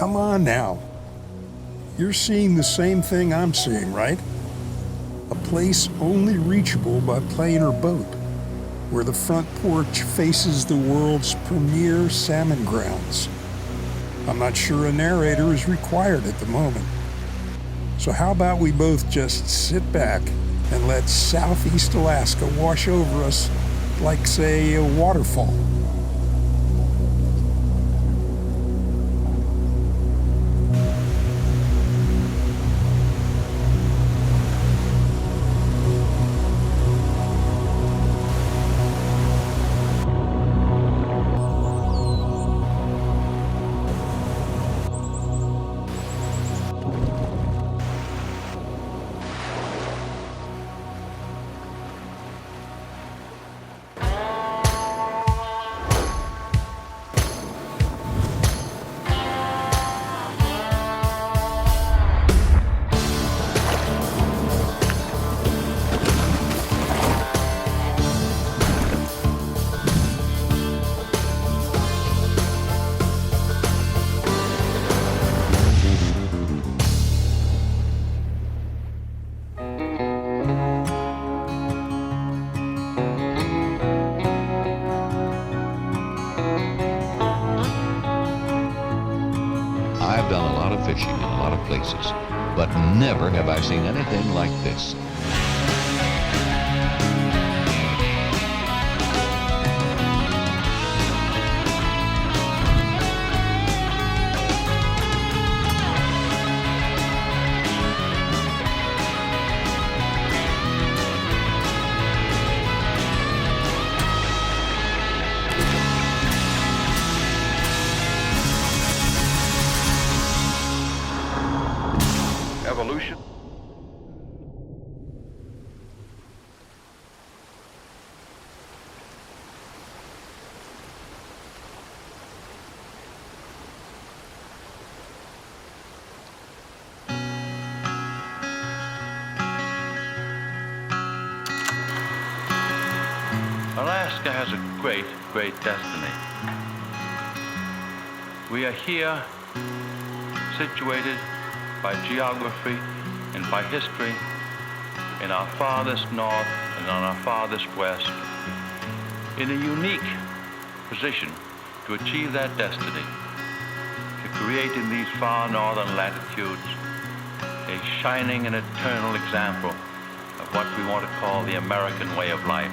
Come on now. You're seeing the same thing I'm seeing, right? A place only reachable by plane or boat, where the front porch faces the world's premier salmon grounds. I'm not sure a narrator is required at the moment. So how about we both just sit back and let Southeast Alaska wash over us like, say, a waterfall? I've done a lot of fishing in a lot of places, but never have I seen anything like this. Evolution. Alaska has a great, great destiny. We are here, situated by geography and by history in our farthest north and on our farthest west, in a unique position to achieve that destiny, to create in these far northern latitudes a shining and eternal example of what we want to call the American way of life.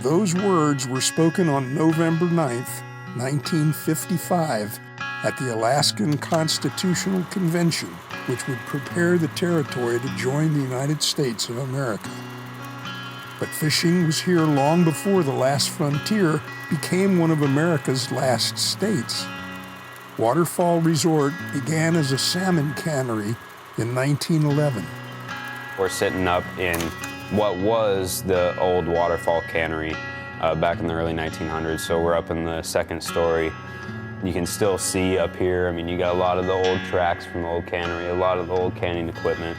Those words were spoken on November 9th, 1955, at the Alaskan Constitutional Convention, which would prepare the territory to join the United States of America. But fishing was here long before the last frontier became one of America's last states. Waterfall Resort began as a salmon cannery in 1911. We're sitting up in what was the old Waterfall cannery back in the early 1900s, so we're up in the second story. You can still see up here, I mean, you got a lot of the old tracks from the old cannery, a lot of the old canning equipment.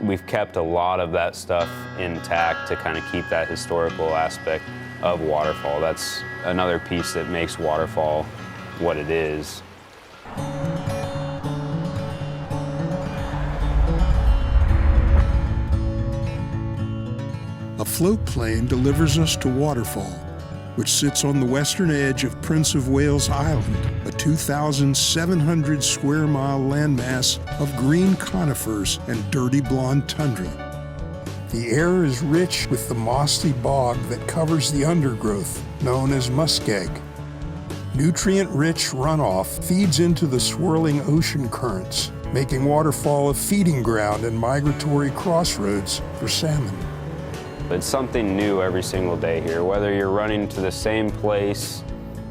We've kept a lot of that stuff intact to kind of keep that historical aspect of Waterfall. That's another piece that makes Waterfall what it is. A float plane delivers us to Waterfall, which sits on the western edge of Prince of Wales Island, a 2,700 square mile landmass of green conifers and dirty blonde tundra. The air is rich with the mossy bog that covers the undergrowth, known as muskeg. Nutrient-rich runoff feeds into the swirling ocean currents, making Waterfall a feeding ground and migratory crossroads for salmon. It's something new every single day here. Whether you're running to the same place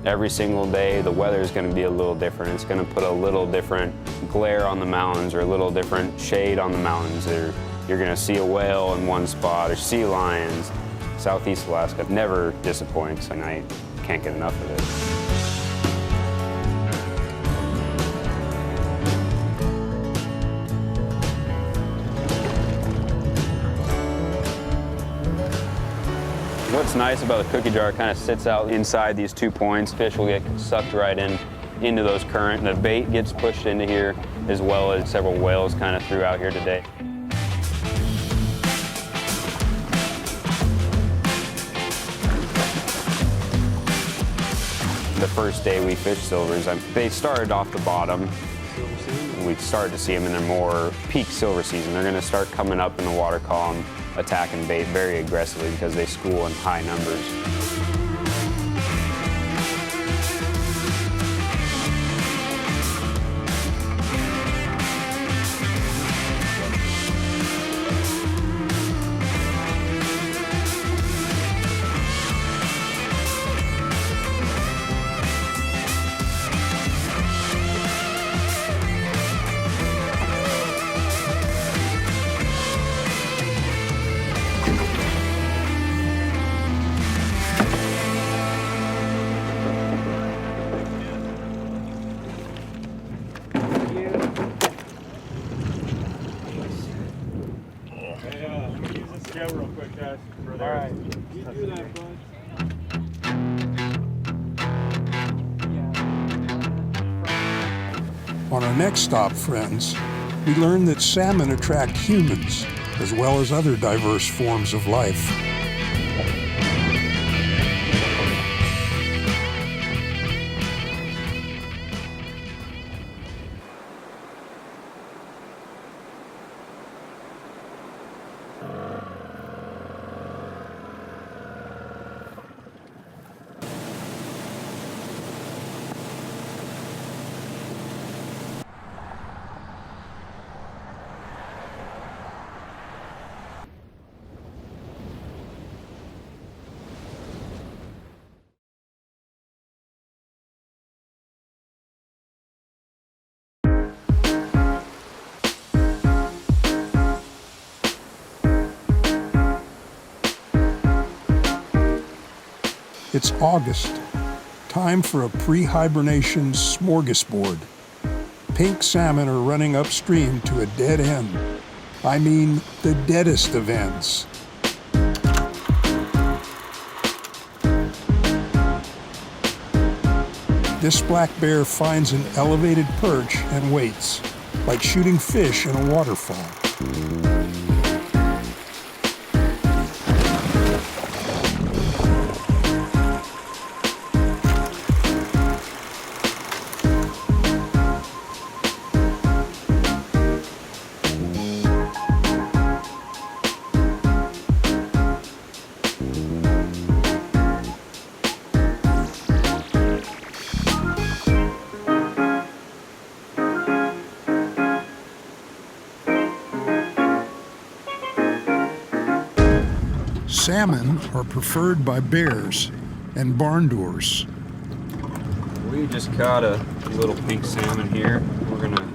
every single day, the weather is going to be a little different. It's going to put a little different glare on the mountains or a little different shade on the mountains. Or you're going to see a whale in one spot or sea lions. Southeast Alaska never disappoints, and I can't get enough of it. What's nice about the cookie jar, it kind of sits out inside these 2 points. Fish will get sucked right in into those current. The bait gets pushed into here, as well as several whales kind of threw out here today. The first day we fished silvers, they started off the bottom. We started to see them in their more peak silver season. They're going to start coming up in the water column, attacking bait very aggressively because they school in high numbers. Real quick, guys. All right. You do that, bud. On our next stop, friends, we learn that salmon attract humans as well as other diverse forms of life. It's August, time for a pre-hibernation smorgasbord. Pink salmon are running upstream to a dead end. I mean, the deadest of ends. This black bear finds an elevated perch and waits, like shooting fish in a waterfall. Salmon are preferred by bears and barn doors. We just caught a little pink salmon here. We're gonna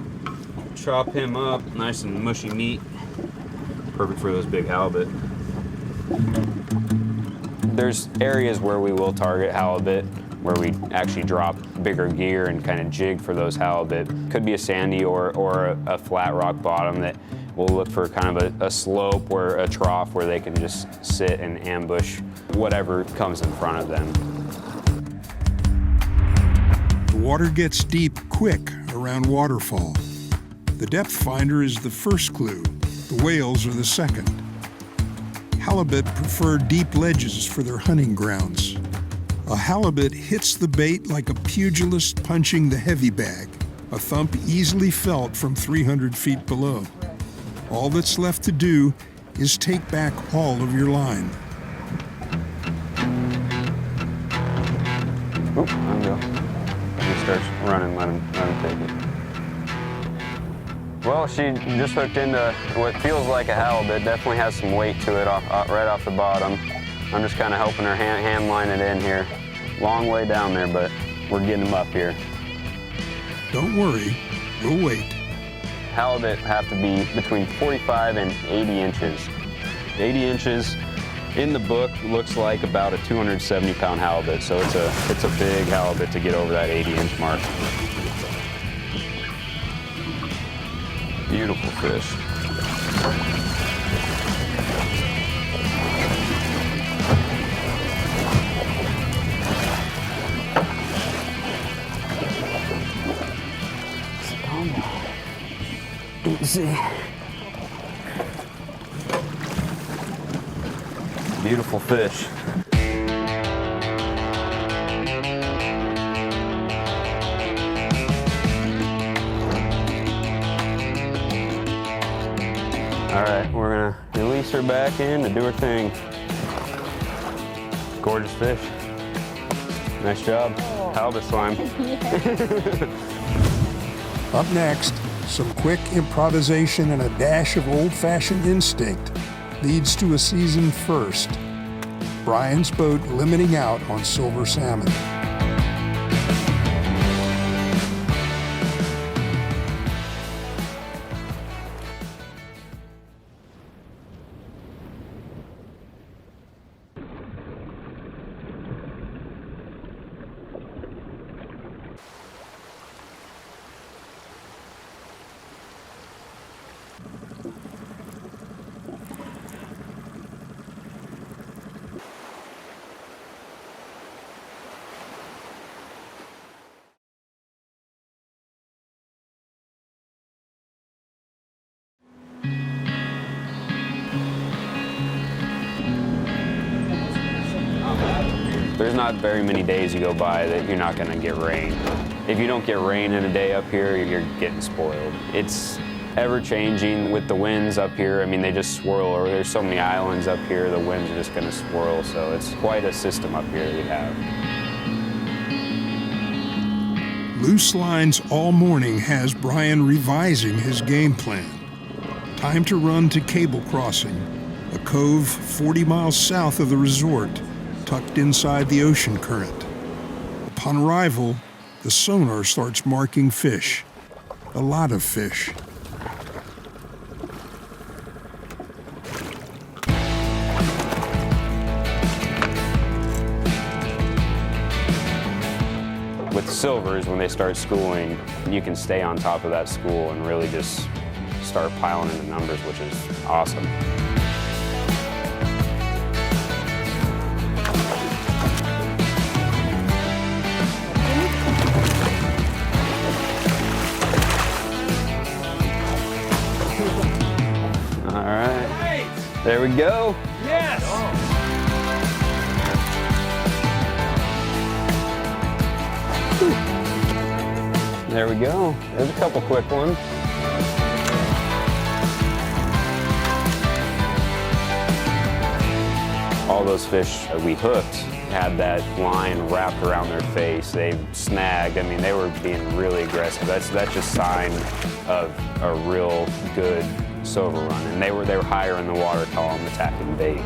chop him up, nice and mushy meat. Perfect for those big halibut. There's areas where we will target halibut, where we actually drop bigger gear and kind of jig for those halibut. Could be a sandy or a flat rock bottom that we'll look for kind of a slope or a trough where they can just sit and ambush whatever comes in front of them. The water gets deep quick around Waterfall. The depth finder is the first clue. The whales are the second. Halibut prefer deep ledges for their hunting grounds. A halibut hits the bait like a pugilist punching the heavy bag, a thump easily felt from 300 feet below. All that's left to do is take back all of your line. Oop, there we go. He starts running, let him take it. Well, she just hooked into what feels like a halibut. Definitely has some weight to it right off the bottom. I'm just kind of helping her hand line it in here. Long way down there, but we're getting them up here. Don't worry, we'll wait. Halibut have to be between 45 and 80 inches. 80 inches in the book looks like about a 270-pound halibut, so it's a big halibut to get over that 80-inch mark. Beautiful fish. Let's see. Beautiful fish. All right, we're gonna release her back in to do her thing. Gorgeous fish. Nice job. Halibut slime. Up next, some quick improvisation and a dash of old-fashioned instinct leads to a season first. Brian's boat limiting out on silver salmon. There's not very many days you go by that you're not gonna get rain. If you don't get rain in a day up here, you're getting spoiled. It's ever changing with the winds up here. I mean, they just swirl, or there's so many islands up here, the winds are just gonna swirl. So it's quite a system up here that we have. Loose lines all morning has Brian revising his game plan. Time to run to Cable Crossing, a cove 40 miles south of the resort, tucked inside the ocean current. Upon arrival, the sonar starts marking fish. A lot of fish. With silvers, when they start schooling, you can stay on top of that school and really just start piling in the numbers, which is awesome. All right, there we go. Yes! There we go. There's a couple quick ones. All those fish that we hooked had that line wrapped around their face. They snagged. I mean, they were being really aggressive. That's just a sign of a real good silver run. And they were higher in the water column attacking bait.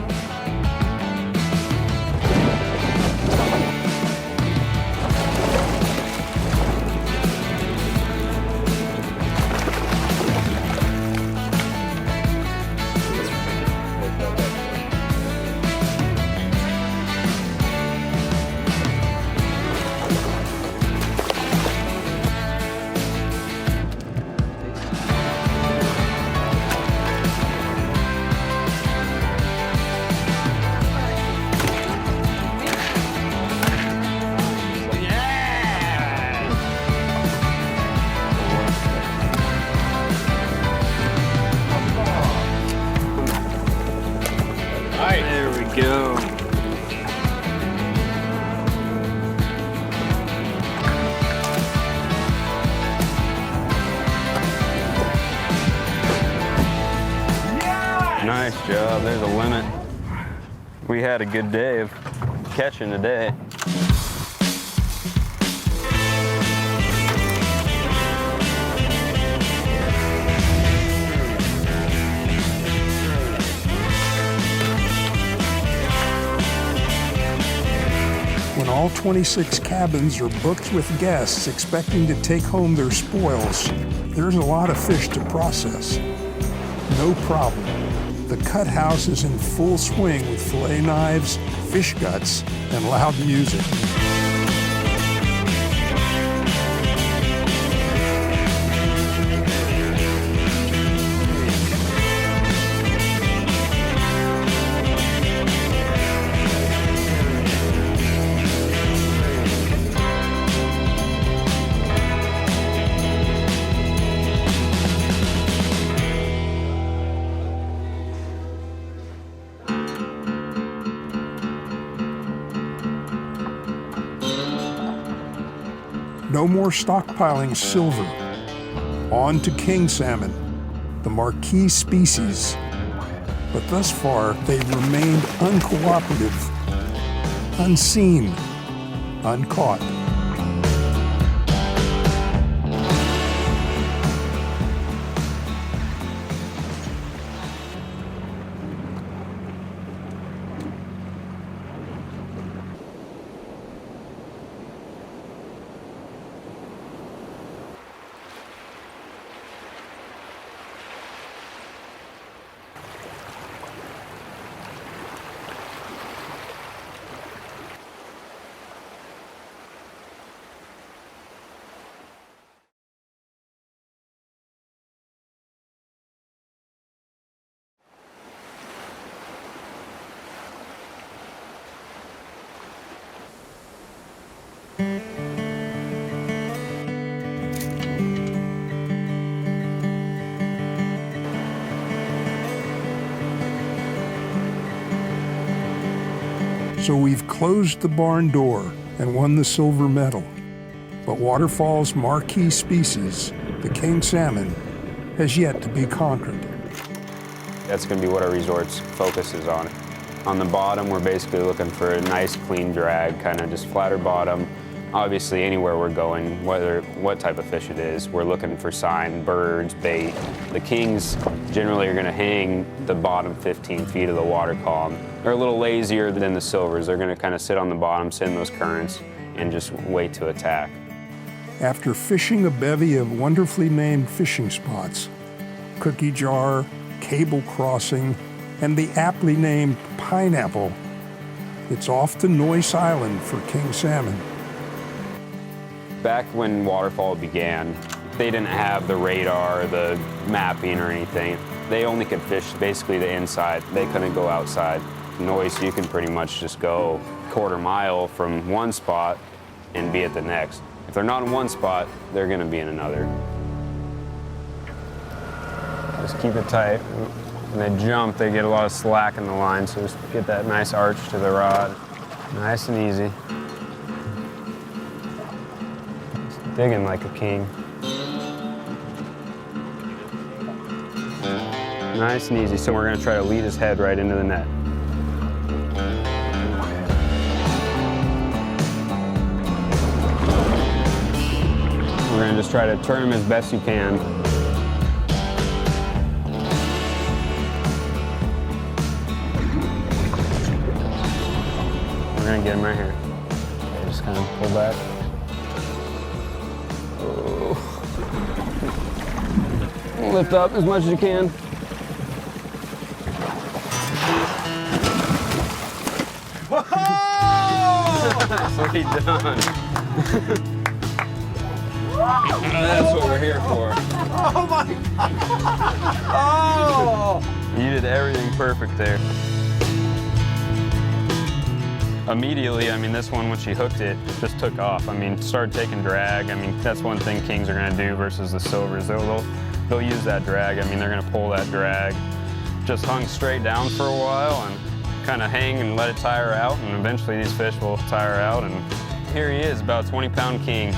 There we go. Nice job. There's a limit. We had a good day of catching today. When all 26 cabins are booked with guests expecting to take home their spoils, there's a lot of fish to process. No problem. The cut house is in full swing with fillet knives, fish guts, and loud music. no more stockpiling silver. On to king salmon, the marquee species. But thus far, they've remained uncooperative, unseen, uncaught. So we've closed the barn door and won the silver medal. But Waterfall's marquee species, the king salmon, has yet to be conquered. That's going to be what our resort's focus is on. On the bottom, we're basically looking for a nice clean drag, kind of just flatter bottom. Obviously, anywhere we're going, what type of fish it is, we're looking for sign, birds, bait. The kings generally are going to hang the bottom 15 feet of the water column. They're a little lazier than the silvers. They're going to kind of sit on the bottom, sit in those currents, and just wait to attack. After fishing a bevy of wonderfully named fishing spots, Cookie Jar, Cable Crossing, and the aptly named Pineapple, it's off to Noyce Island for king salmon. Back when Waterfall began, they didn't have the radar, the mapping or anything. They only could fish basically the inside. They couldn't go outside. Noyce, you can pretty much just go quarter mile from one spot and be at the next. If they're not in one spot, they're gonna be in another. Just keep it tight. When they jump, they get a lot of slack in the line, so just get that nice arch to the rod. Nice and easy. Just digging like a king. Nice and easy. So we're gonna try to lead his head right into the net. We're gonna just try to turn him as best you can. We're gonna get him right here. Okay, just kind of pull back. Oh. Lift up as much as you can. Nicely done. That's what we're here for. Oh my God! Oh! You did everything perfect there. Immediately, I mean, this one, when she hooked it, just took off. I mean, started taking drag. I mean, that's one thing kings are gonna do versus the silvers. They'll use that drag. I mean, they're gonna pull that drag. Just hung straight down for a while and kind of hang and let it tire out, and eventually these fish will tire out, and here he is, about a 20-pound king.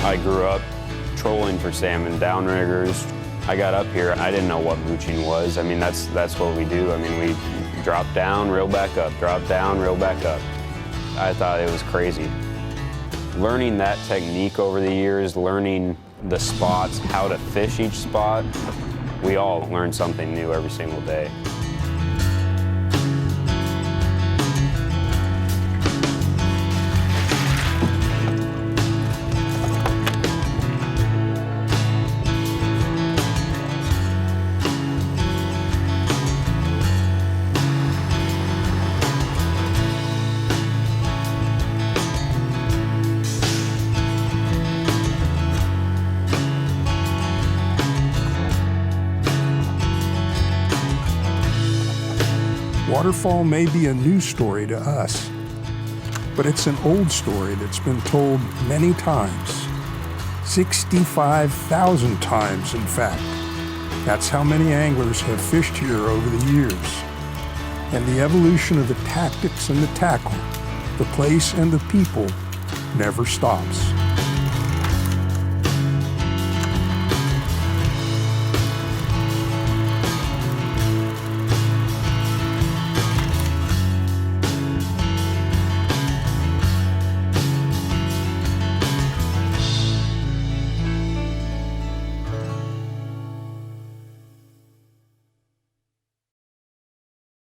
I grew up trolling for salmon, downriggers. I got up here, I didn't know what mooching was. I mean, that's what we do. I mean, we drop down, reel back up, drop down, reel back up. I thought it was crazy. Learning that technique over the years, learning the spots, how to fish each spot, we all learn something new every single day. Waterfall may be a new story to us, but it's an old story that's been told many times, 65,000 times in fact. That's how many anglers have fished here over the years. And the evolution of the tactics and the tackle, the place and the people never stops.